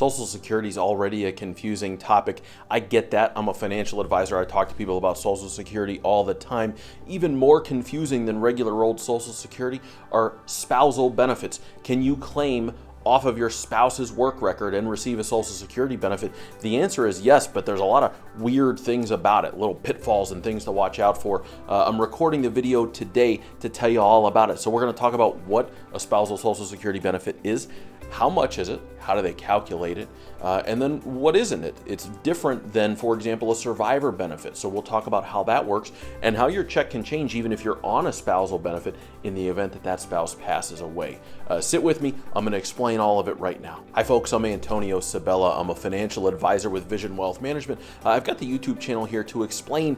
Social Security is already a confusing topic. I get that. I'm a financial advisor. I talk to people about Social Security all the time. Even more confusing than regular old Social Security are spousal benefits. Can you claim off of your spouse's work record and receive a Social Security benefit? The answer is yes, but there's a lot of weird things about it, little pitfalls and things to watch out for. I'm recording the video today to tell you all about it. So we're going to talk about what a spousal Social Security benefit is, how much is it, how do they calculate it, and then what isn't it? It's different than, for example, a survivor benefit. So we'll talk about how that works and how your check can change even if you're on a spousal benefit in the event that that spouse passes away. Sit with me. I'm going to explain all of it right now. Hi folks, I'm Antonio Cibella. I'm a financial advisor with Vision Wealth Management. I've got the YouTube channel here to explain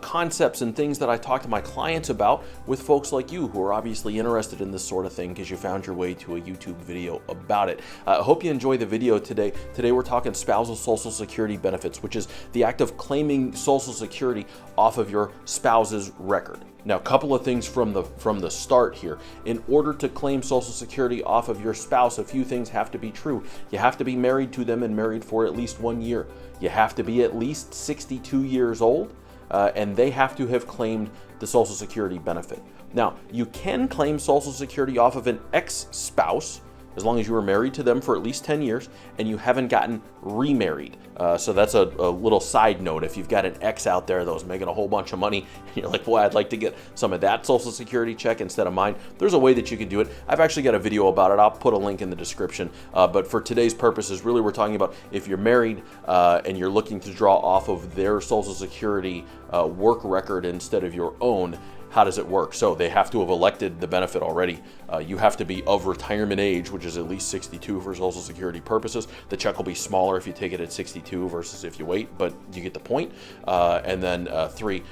concepts and things that I talk to my clients about with folks like you who are obviously interested in this sort of thing because you found your way to a YouTube video about it. I hope you enjoy the video today. Today we're talking spousal Social Security benefits, which is the act of claiming Social Security off of your spouse's record. Now, a couple of things from the start here. In order to claim Social Security off of your spouse, a few things have to be true. You have to be married to them and married for at least 1 year. You have to be at least 62 years old, and they have to have claimed the Social Security benefit. Now, you can claim Social Security off of an ex-spouse as long as you were married to them for at least 10 years and you haven't gotten remarried. So that's a little side note. If you've got an ex out there that was making a whole bunch of money and you're like, boy, I'd like to get some of that Social Security check instead of mine, there's a way that you can do it. I've actually got a video about it. I'll put a link in the description. But for today's purposes, really we're talking about if you're married and you're looking to draw off of their Social Security work record instead of your own. How does it work? So they have to have elected the benefit already. You have to be of retirement age, which is at least 62 for Social Security purposes. The check will be smaller if you take it at 62 versus if you wait, but you get the point. And then 3,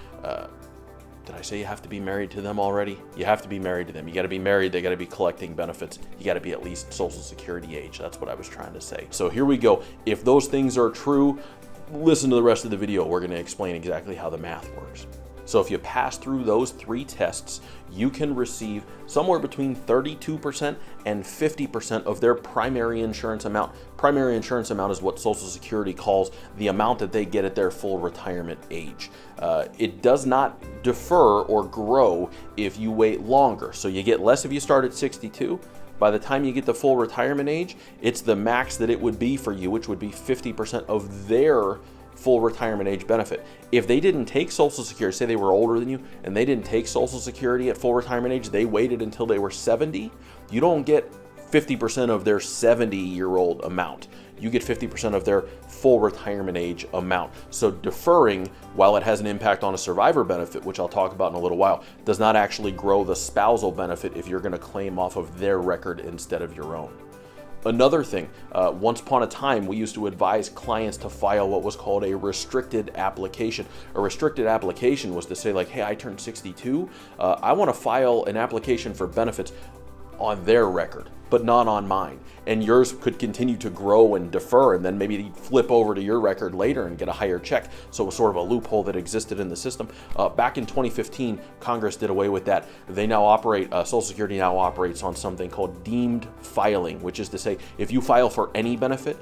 did I say you have to be married to them already? You have to be married to them. You got to be married. They got to be collecting benefits. You got to be at least Social Security age. That's what I was trying to say. So here we go. If those things are true, listen to the rest of the video. We're going to explain exactly how the math works. So if you pass through those 3 tests, you can receive somewhere between 32% and 50% of their primary insurance amount. Primary insurance amount is what Social Security calls the amount that they get at their full retirement age. It does not defer or grow if you wait longer. So you get less if you start at 62. By the time you get to full retirement age, it's the max that it would be for you, which would be 50% of their full retirement age benefit. If they didn't take Social Security, say they were older than you and they didn't take Social Security at full retirement age, they waited until they were 70, you don't get 50% of their 70-year-old amount. You get 50% of their full retirement age amount. So deferring, while it has an impact on a survivor benefit, which I'll talk about in a little while, does not actually grow the spousal benefit if you're going to claim off of their record instead of your own. Another thing, once upon a time, we used to advise clients to file what was called a restricted application. A restricted application was to say like, hey, I turned 62. I want to file an application for benefits on their record, but not on mine. And yours could continue to grow and defer, and then maybe flip over to your record later and get a higher check. So it was sort of a loophole that existed in the system. Back in 2015, Congress did away with that. They now operate, Social Security now operates on something called deemed filing, which is to say, if you file for any benefit,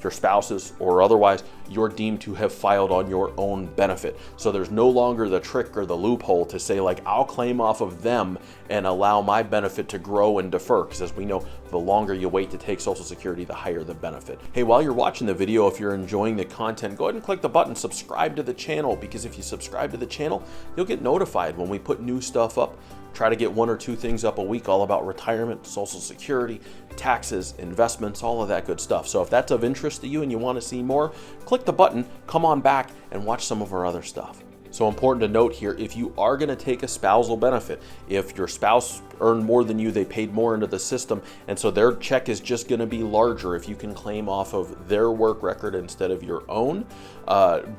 your spouse's or otherwise, you're deemed to have filed on your own benefit. So there's no longer the trick or the loophole to say like, I'll claim off of them and allow my benefit to grow and defer. Because as we know, the longer you wait to take Social Security, the higher the benefit. Hey, while you're watching the video, if you're enjoying the content, go ahead and click the button, subscribe to the channel, because if you subscribe to the channel, you'll get notified when we put new stuff up. Try to get 1 or 2 things up a week all about retirement, Social Security, taxes, investments, all of that good stuff. So if that's of interest to you and you want to see more, click the button, come on back and watch some of our other stuff. So important to note here, if you are going to take a spousal benefit, if your spouse earned more than you, they paid more into the system, and so their check is just going to be larger if you can claim off of their work record instead of your own,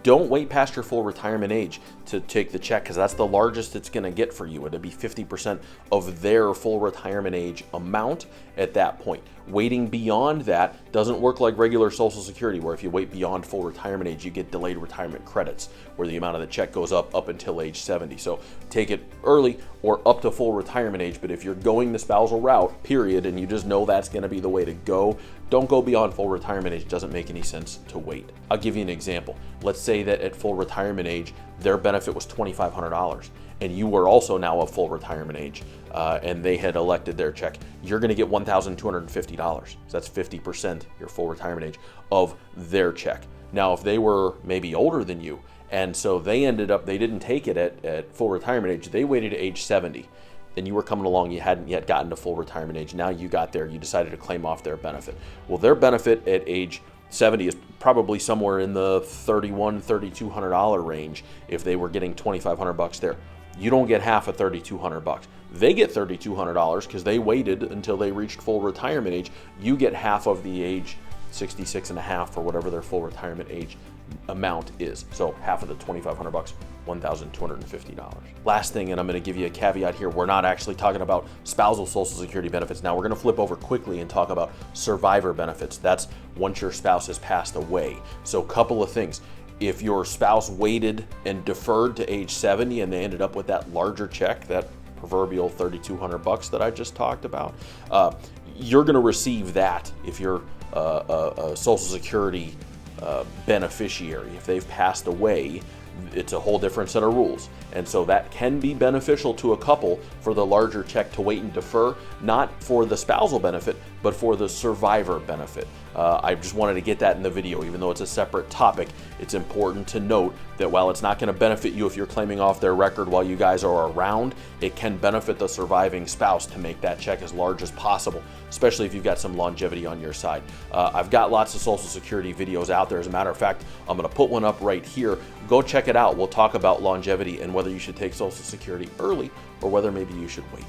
don't wait past your full retirement age to take the check, because that's the largest it's going to get for you. It'll be 50% of their full retirement age amount at that point. Waiting beyond that doesn't work like regular Social Security, where if you wait beyond full retirement age, you get delayed retirement credits, where the amount of the check goes up until age 70. So take it early or up to full retirement age, but benefit. If you're going the spousal route, period, and you just know that's going to be the way to go, don't go beyond full retirement age. It doesn't make any sense to wait. I'll give you an example. Let's say that at full retirement age, their benefit was $2,500, and you were also now of full retirement age, and they had elected their check. You're going to get $1,250. So that's 50%, your full retirement age, of their check. Now, if they were maybe older than you, and so they didn't take it at full retirement age, they waited to age 70, and you were coming along, you hadn't yet gotten to full retirement age. Now you got there, you decided to claim off their benefit. Well, their benefit at age 70 is probably somewhere in the $3,200 range if they were getting $2,500 there. You don't get half of $3,200. They get $3,200 because they waited until they reached full retirement age. You get half of the age 66 and a half or whatever their full retirement age amount is. So half of the $2,500, $1,250. Last thing, and I'm going to give you a caveat here, we're not actually talking about spousal Social Security benefits. Now we're going to flip over quickly and talk about survivor benefits. That's once your spouse has passed away. So a couple of things. If your spouse waited and deferred to age 70 and they ended up with that larger check, that proverbial $3,200 that I just talked about, you're going to receive that if you're a Social Security beneficiary. If they've passed away, it's a whole different set of rules. And so that can be beneficial to a couple for the larger check to wait and defer, not for the spousal benefit, but for the survivor benefit. I just wanted to get that in the video. Even though it's a separate topic, it's important to note that while it's not going to benefit you if you're claiming off their record while you guys are around, it can benefit the surviving spouse to make that check as large as possible, especially if you've got some longevity on your side. I've got lots of Social Security videos out there. As a matter of fact, I'm going to put one up right here. Go check it out. We'll talk about longevity and whether you should take Social Security early or whether maybe you should wait.